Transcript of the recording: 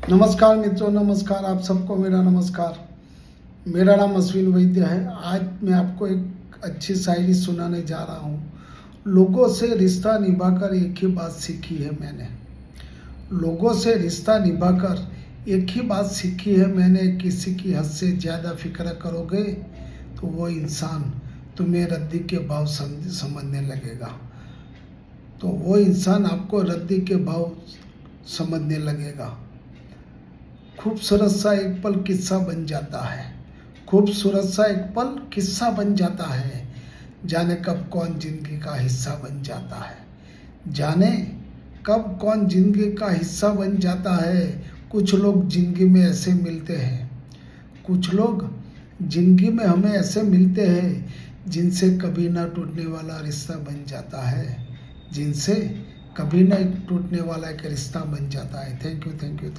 नमस्कार मित्रों, नमस्कार। आप सबको मेरा नमस्कार। मेरा नाम अश्विन वैद्य है। आज मैं आपको एक अच्छी शायरी सुनाने जा रहा हूँ। लोगों से रिश्ता निभाकर एक ही बात सीखी है मैंने। लोगों से रिश्ता निभाकर एक ही बात सीखी है मैंने। किसी की हद से ज़्यादा फिक्र करोगे तो वो इंसान तुम्हें रद्दी के भाव समझने लगेगा। तो वो इंसान आपको रद्दी के भाव समझने लगेगा। खूबसूरत सा एक पल किस्सा बन जाता है। खूबसूरत सा एक पल किस्सा बन जाता है। जाने कब कौन जिंदगी का हिस्सा बन जाता है। जाने कब कौन जिंदगी का हिस्सा बन जाता है। कुछ लोग जिंदगी में ऐसे मिलते हैं। कुछ लोग जिंदगी में हमें ऐसे मिलते हैं जिनसे कभी ना टूटने वाला रिश्ता बन जाता है। जिनसे कभी ना टूटने वाला एक रिश्ता बन जाता है। Thank you, thank you.